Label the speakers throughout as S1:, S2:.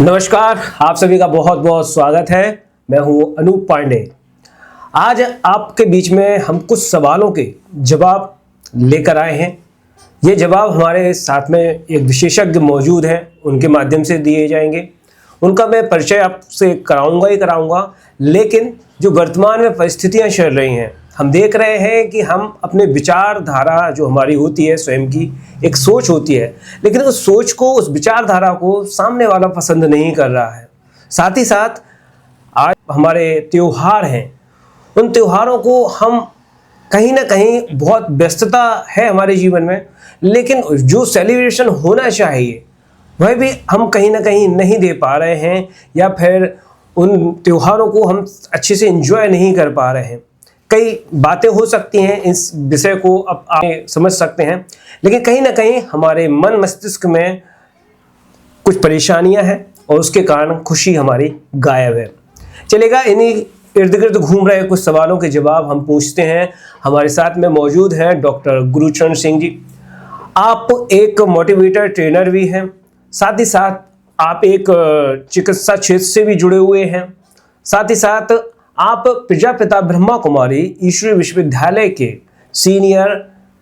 S1: नमस्कार, आप सभी का बहुत बहुत स्वागत है। मैं हूं अनूप पांडे। आज आपके बीच में हम कुछ सवालों के जवाब लेकर आए हैं। ये जवाब हमारे साथ में एक विशेषज्ञ मौजूद हैं, उनके माध्यम से दिए जाएंगे। उनका मैं परिचय आपसे कराऊंगा, लेकिन जो वर्तमान में परिस्थितियां चल रही हैं, हम देख रहे हैं कि हम अपने विचारधारा जो हमारी होती है, स्वयं की एक सोच होती है, लेकिन उस सोच को, उस विचारधारा को सामने वाला पसंद नहीं कर रहा है। साथ ही साथ आज हमारे त्योहार हैं, उन त्योहारों को हम कहीं ना कहीं बहुत व्यस्तता है हमारे जीवन में, लेकिन जो सेलिब्रेशन होना चाहिए वह भी हम कहीं ना कहीं नहीं दे पा रहे हैं, या फिर उन त्योहारों को हम अच्छे से एंजॉय नहीं कर पा रहे हैं। कई बातें हो सकती हैं, इस विषय को अब आप समझ सकते हैं, लेकिन कहीं ना कहीं हमारे मन मस्तिष्क में कुछ परेशानियां हैं और उसके कारण खुशी हमारी गायब है। चलेगा, इन्हीं इर्द गिर्द घूम रहे कुछ सवालों के जवाब हम पूछते हैं। हमारे साथ में मौजूद हैं डॉक्टर गुरुचरण सिंह जी। आप एक मोटिवेटर ट्रेनर भी हैं, साथ ही साथ आप एक चिकित्सा क्षेत्र से भी जुड़े हुए हैं। साथ ही साथ आप प्रजापिता ब्रह्मा कुमारी ईश्वरीय विश्वविद्यालय के सीनियर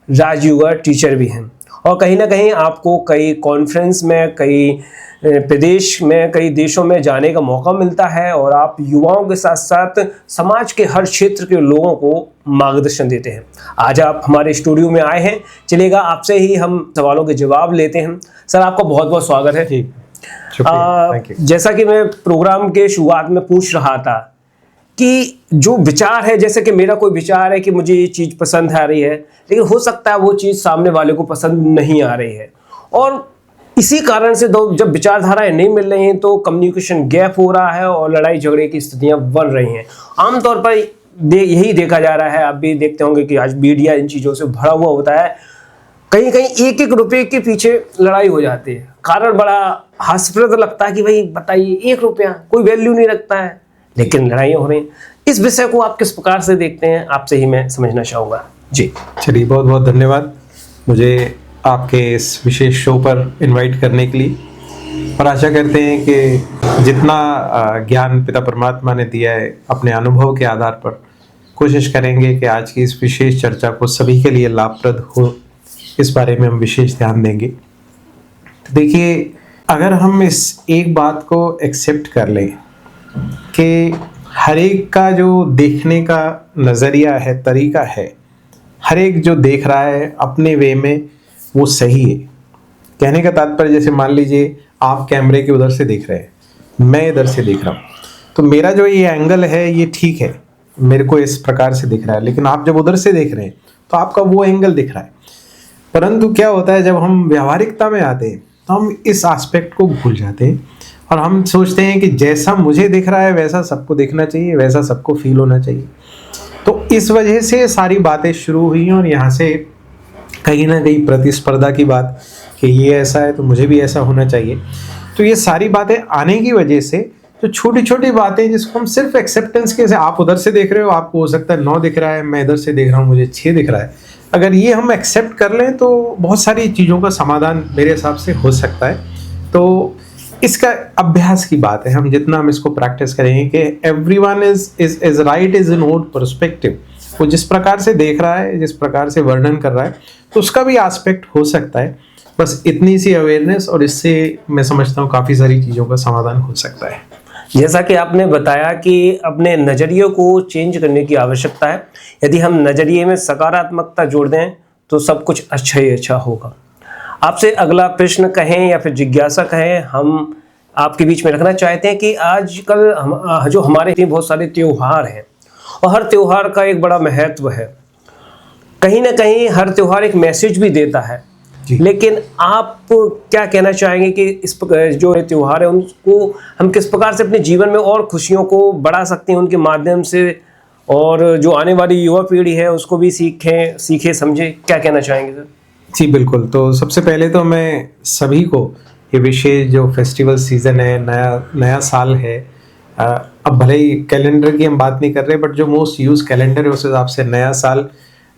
S1: राजयुगा टीचर भी हैं, और कहीं ना कहीं आपको कई कॉन्फ्रेंस में, कई प्रदेश में, कई देशों में जाने का मौका मिलता है, और आप युवाओं के साथ साथ समाज के हर क्षेत्र के लोगों को मार्गदर्शन देते हैं। आज आप हमारे स्टूडियो में आए हैं। चलेगा, आपसे ही हम सवालों के जवाब लेते हैं। सर, आपका बहुत बहुत स्वागत है। जैसा कि मैं प्रोग्राम के शुरुआत में पूछ रहा था कि जो विचार है, जैसे कि मेरा कोई विचार है कि मुझे ये चीज़ पसंद आ रही है, लेकिन हो सकता है वो चीज़ सामने वाले को पसंद नहीं आ रही है, और इसी कारण से जब विचारधाराएं नहीं मिल रही हैं तो कम्युनिकेशन गैप हो रहा है और लड़ाई झगड़े की स्थितियां बन रही हैं। आमतौर पर यही देखा जा रहा है, आप भी देखते होंगे कि आज मीडिया इन चीज़ों से भरा हुआ होता है। कहीं कहीं एक एक रुपये के पीछे लड़ाई हो जाती है। कारण बड़ा हास्यप्रद लगता है कि भाई बताइए, 1 रुपया कोई वैल्यू नहीं रखता है, लेकिन लड़ाइयाँ हो रही हैं। इस विषय को आप किस प्रकार से देखते हैं, आपसे ही मैं समझना चाहूँगा जी।
S2: चलिए, बहुत बहुत धन्यवाद मुझे आपके इस विशेष शो पर इनवाइट करने के लिए, और आशा करते हैं कि जितना ज्ञान पिता परमात्मा ने दिया है अपने अनुभव के आधार पर कोशिश करेंगे कि आज की इस विशेष चर्चा को सभी के लिए लाभप्रद हो, इस बारे में हम विशेष ध्यान देंगे। तो देखिए, अगर हम इस एक बात को एक्सेप्ट कर लें कि हर एक का जो देखने का नज़रिया है, तरीका है, हर एक जो देख रहा है अपने वे में वो सही है। कहने का तात्पर्य, जैसे मान लीजिए आप कैमरे के उधर से देख रहे हैं, मैं इधर से देख रहा हूँ, तो मेरा जो ये एंगल है ये ठीक है, मेरे को इस प्रकार से दिख रहा है, लेकिन आप जब उधर से देख रहे हैं तो आपका वो एंगल दिख रहा है। परंतु क्या होता है, जब हम व्यावहारिकता में आते हैं तो हम इस एस्पेक्ट को भूल जाते हैं, और हम सोचते हैं कि जैसा मुझे दिख रहा है वैसा सबको दिखना चाहिए, वैसा सबको फील होना चाहिए। तो इस वजह से सारी बातें शुरू हुई, और यहाँ से कहीं ना कहीं प्रतिस्पर्धा की बात कि ये ऐसा है तो मुझे भी ऐसा होना चाहिए। तो ये सारी बातें आने की वजह से जो छोटी छोटी बातें, जिसको हम सिर्फ एक्सेप्टेंस के से, आप उधर से देख रहे हो, आपको हो सकता है 9 दिख रहा है, मैं इधर से देख रहा हूँ, मुझे 6 दिख रहा है, अगर ये हम एक्सेप्ट कर लें तो बहुत सारी चीज़ों का समाधान मेरे हिसाब से हो सकता है। तो इसका अभ्यास की बात है, हम जितना हम इसको प्रैक्टिस करेंगे कि everyone is right is in own perspective. वो जिस प्रकार से देख रहा है, जिस प्रकार से वर्णन कर रहा है, तो उसका भी एस्पेक्ट हो सकता है। बस इतनी सी अवेयरनेस, और इससे मैं समझता हूँ काफ़ी सारी चीज़ों का समाधान हो सकता है।
S1: जैसा कि आपने बताया कि अपने नज़रिए को चेंज करने की आवश्यकता है। यदि हम नज़रिए में सकारात्मकता जोड़ दें तो सब कुछ अच्छा ही अच्छा होगा। आपसे अगला प्रश्न कहें या फिर जिज्ञासा कहें, हम आपके बीच में रखना चाहते हैं कि आजकल जो हमारे बहुत सारे त्योहार हैं, और हर त्योहार का एक बड़ा महत्व है। कहीं ना कहीं हर त्योहार एक मैसेज भी देता है, लेकिन आप क्या कहना चाहेंगे कि इस जो त्योहार है उनको हम किस प्रकार से अपने जीवन में और खुशियों को बढ़ा सकते हैं उनके माध्यम से, और जो आने वाली युवा पीढ़ी है उसको भी सीखे समझे, क्या कहना चाहेंगे सर?
S2: जी बिल्कुल। तो सबसे पहले तो मैं सभी को ये विशेष जो फेस्टिवल सीज़न है, नया साल है, अब भले ही कैलेंडर की हम बात नहीं कर रहे, बट जो मोस्ट यूज कैलेंडर है उस हिसाब से नया साल,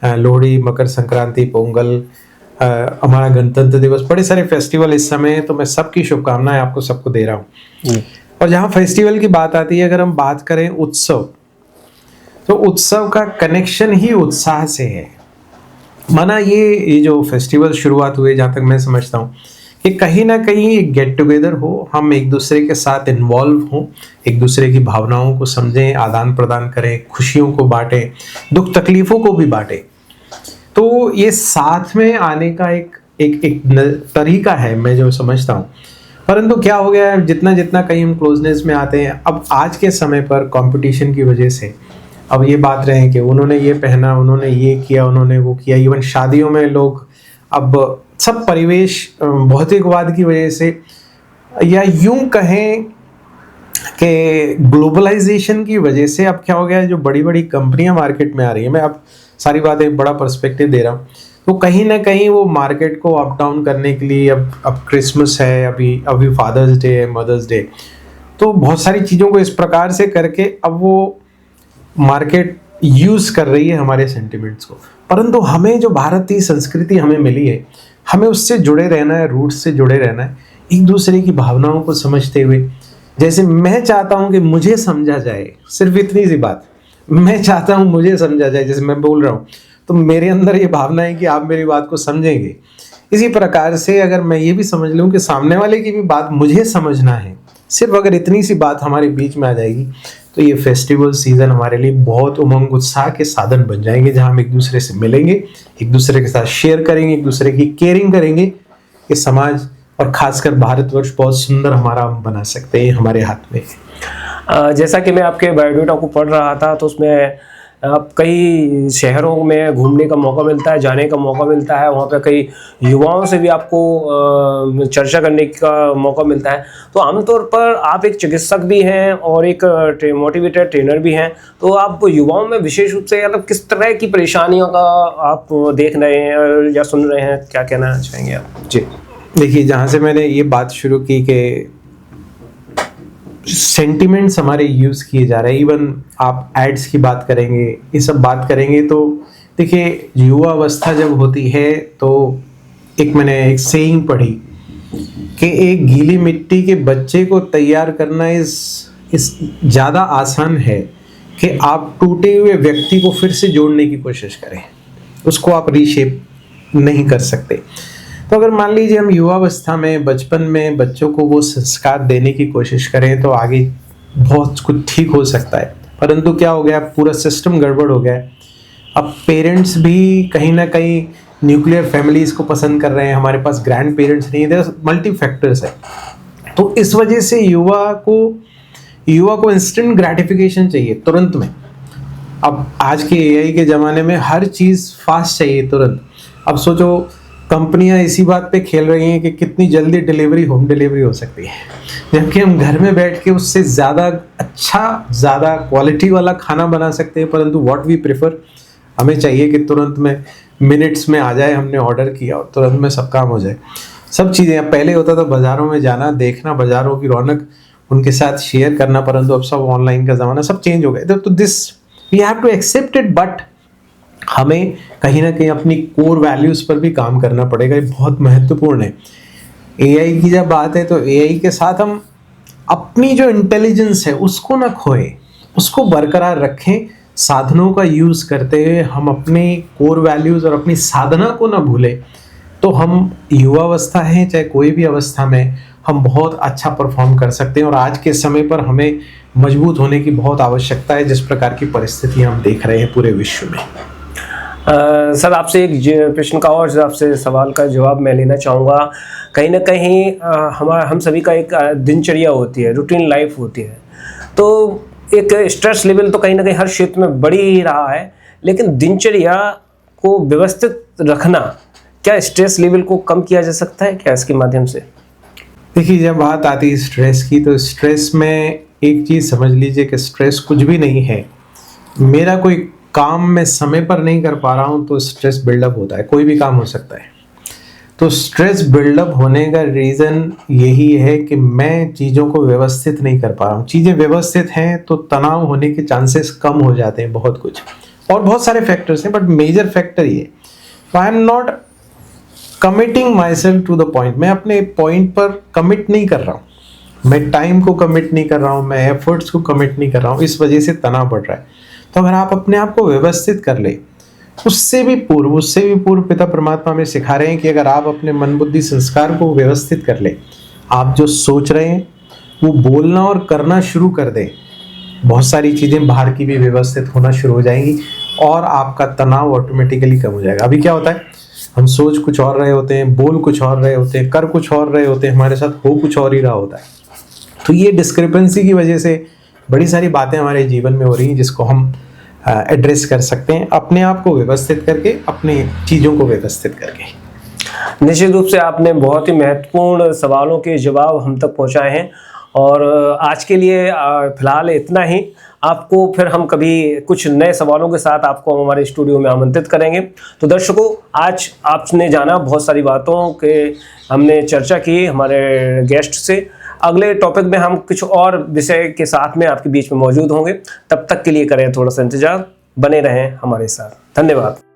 S2: लोहड़ी, मकर संक्रांति, पोंगल, हमारा गणतंत्र दिवस, बड़े सारे फेस्टिवल इस समय है, तो मैं सबकी शुभकामनाएं आपको सबको दे रहा हूँ। और जहाँ फेस्टिवल की बात आती है, अगर हम बात करें उत्सव, तो उत्सव का कनेक्शन ही उत्साह से है। माना ये जो फेस्टिवल शुरुआत हुए, जहाँ तक मैं समझता हूँ कि कहीं ना कहीं एक गेट टुगेदर हो, हम एक दूसरे के साथ इन्वॉल्व हों, एक दूसरे की भावनाओं को समझें, आदान प्रदान करें, खुशियों को बांटें, दुख तकलीफों को भी बांटें। तो ये साथ में आने का एक तरीका है, मैं जो समझता हूँ। परंतु क्या हो गया है, जितना जितना कहीं हम क्लोजनेस में आते हैं, अब आज के समय पर कंपटीशन की वजह से अब ये बात रहे कि उन्होंने ये पहना, उन्होंने ये किया, उन्होंने वो किया। इवन शादियों में लोग अब सब परिवेश भौतिकवाद की वजह से, या यूं कहें कि ग्लोबलाइजेशन की वजह से, अब क्या हो गया है, जो बड़ी बड़ी कंपनियां मार्केट में आ रही है, मैं अब सारी बातें बड़ा पर्सपेक्टिव दे रहा हूँ, तो कहीं ना कहीं वो मार्केट को अप डाउन करने के लिए, अब क्रिसमस है, अभी फादर्स डे है, मदर्स डे, तो बहुत सारी चीज़ों को इस प्रकार से करके अब वो मार्केट यूज कर रही है हमारे सेंटिमेंट्स को। परंतु हमें जो भारतीय संस्कृति हमें मिली है, हमें उससे जुड़े रहना है, रूट से जुड़े रहना है, एक दूसरे की भावनाओं को समझते हुए। जैसे मैं चाहता हूं कि मुझे समझा जाए, सिर्फ इतनी सी बात, मैं चाहता हूं मुझे समझा जाए, जैसे मैं बोल रहा हूं तो मेरे अंदर ये भावना है कि आप मेरी बात को समझेंगे। इसी प्रकार से अगर मैं ये भी समझ लूं कि सामने वाले की भी बात मुझे समझना है, सिर्फ अगर इतनी सी बात हमारे बीच में आ जाएगी, तो ये फेस्टिवल सीजन हमारे लिए बहुत उमंग उत्साह के साधन बन जाएंगे, जहां हम एक दूसरे से मिलेंगे, एक दूसरे के साथ शेयर करेंगे, एक दूसरे की केयरिंग करेंगे। ये समाज और खासकर भारतवर्ष बहुत सुंदर हमारा बना सकते हैं, हमारे हाथ में।
S1: जैसा कि मैं आपके बायोडाटा को पढ़ रहा था, तो उसमें आप कई शहरों में घूमने का मौका मिलता है, जाने का मौका मिलता है, वहाँ पे कई युवाओं से भी आपको चर्चा करने का मौका मिलता है। तो आमतौर पर आप एक चिकित्सक भी हैं और एक मोटिवेटर ट्रेनर भी हैं, तो आप युवाओं में विशेष रूप से मतलब किस तरह की परेशानियों का आप देख रहे हैं या सुन रहे हैं, क्या कहना चाहेंगे आप?
S2: जी देखिए, जहाँ से मैंने ये बात शुरू की कि सेंटिमेंट्स हमारे यूज़ किए जा रहे हैं, इवन आप एड्स की बात करेंगे, ये सब बात करेंगे, तो देखिए युवा अवस्था जब होती है, तो मैंने एक सेइंग पढ़ी कि एक गीली मिट्टी के बच्चे को तैयार करना इस ज़्यादा आसान है कि आप टूटे हुए व्यक्ति को फिर से जोड़ने की कोशिश करें, उसको आप रीशेप नहीं कर सकते। तो अगर मान लीजिए हम युवावस्था में, बचपन में बच्चों को वो संस्कार देने की कोशिश करें, तो आगे बहुत कुछ ठीक हो सकता है। परंतु क्या हो गया, पूरा सिस्टम गड़बड़ हो गया है। अब पेरेंट्स भी कहीं ना कहीं न्यूक्लियर फैमिलीज को पसंद कर रहे हैं, हमारे पास ग्रैंड पेरेंट्स नहीं है, मल्टी फैक्टर्स है। तो इस वजह से युवा को इंस्टेंट ग्रेटिफिकेशन चाहिए तुरंत में। अब आज के एआई के ज़माने में हर चीज़ फास्ट चाहिए, तुरंत। अब सोचो, कंपनियां इसी बात पे खेल रही हैं कि कितनी जल्दी डिलीवरी, होम डिलीवरी हो सकती है, जबकि हम घर में बैठ के उससे ज़्यादा अच्छा, ज़्यादा क्वालिटी वाला खाना बना सकते हैं। परंतु व्हाट वी प्रेफर, हमें चाहिए कि तुरंत में, मिनट्स में आ जाए, हमने ऑर्डर किया और तुरंत में सब काम हो जाए। सब चीज़ें, पहले होता था बाज़ारों में जाना, देखना, बाज़ारों की रौनक, उनके साथ शेयर करना, परंतु अब सब ऑनलाइन का ज़माना, सब चेंज हो गए। तो this we have to accept it, but हमें कहीं ना कहीं अपनी कोर वैल्यूज़ पर भी काम करना पड़ेगा, ये बहुत महत्वपूर्ण है। एआई की जब बात है, तो एआई के साथ हम अपनी जो इंटेलिजेंस है उसको ना खोएं, उसको बरकरार रखें। साधनों का यूज़ करते हुए हम अपने कोर वैल्यूज़ और अपनी साधना को ना भूलें, तो हम युवावस्था हैं चाहे कोई भी अवस्था में, हम बहुत अच्छा परफॉर्म कर सकते हैं। और आज के समय पर हमें मजबूत होने की बहुत आवश्यकता है, जिस प्रकार की परिस्थितियाँ हम देख रहे हैं पूरे विश्व में।
S1: सर, आपसे एक प्रश्न का और आपसे सवाल का जवाब मैं लेना चाहूँगा। कहीं ना कहीं हम सभी का एक दिनचर्या होती है, रूटीन लाइफ होती है, तो एक स्ट्रेस लेवल तो कहीं ना कहीं हर क्षेत्र में बढ़ ही रहा है, लेकिन दिनचर्या को व्यवस्थित रखना, क्या स्ट्रेस लेवल को कम किया जा सकता है क्या इसके माध्यम से?
S2: देखिए, जब बात आती है स्ट्रेस की, तो स्ट्रेस में एक चीज़ समझ लीजिए कि स्ट्रेस कुछ भी नहीं है। मेरा कोई काम मैं समय पर नहीं कर पा रहा हूँ तो स्ट्रेस बिल्डअप होता है, कोई भी काम हो सकता है। तो स्ट्रेस बिल्डअप होने का रीज़न यही है कि मैं चीज़ों को व्यवस्थित नहीं कर पा रहा हूँ। चीज़ें व्यवस्थित हैं तो तनाव होने के चांसेस कम हो जाते हैं, बहुत कुछ और बहुत सारे फैक्टर्स हैं, बट मेजर फैक्टर ये, I am not committing myself to the point, मैं अपने पॉइंट पर कमिट नहीं कर रहा हूँ, मैं टाइम को कमिट नहीं कर रहा हूँ, मैं एफर्ट्स को कमिट नहीं कर रहा हूँ, इस वजह से तनाव बढ़ रहा है। तो अगर आप अपने आप को व्यवस्थित कर ले, उससे भी पूर्व पिता परमात्मा में सिखा रहे हैं कि अगर आप अपने मन बुद्धि संस्कार को व्यवस्थित कर ले, आप जो सोच रहे हैं वो बोलना और करना शुरू कर दें, बहुत सारी चीज़ें बाहर की भी व्यवस्थित होना शुरू हो जाएंगी और आपका तनाव ऑटोमेटिकली कम हो जाएगा। अभी क्या होता है, हम सोच कुछ और रहे होते हैं, बोल कुछ और रहे होते हैं, कर कुछ और रहे होते हैं, हमारे साथ हो कुछ और ही रहा होता है। तो ये डिस्क्रिपेंसी की वजह से बड़ी सारी बातें हमारे जीवन में हो रही हैं, जिसको हम एड्रेस कर सकते हैं अपने आप को व्यवस्थित करके, अपने चीज़ों को व्यवस्थित करके।
S1: निश्चित रूप से आपने बहुत ही महत्वपूर्ण सवालों के जवाब हम तक पहुंचाए हैं और आज के लिए फिलहाल इतना ही। आपको फिर हम कभी कुछ नए सवालों के साथ आपको हमारे स्टूडियो में आमंत्रित करेंगे। तो दर्शकों, आज आपने जाना बहुत सारी बातों के हमने चर्चा की हमारे गेस्ट से। अगले टॉपिक में हम कुछ और विषय के साथ में आपके बीच में मौजूद होंगे। तब तक के लिए करें थोड़ा सा इंतजार, बने रहें हमारे साथ। धन्यवाद।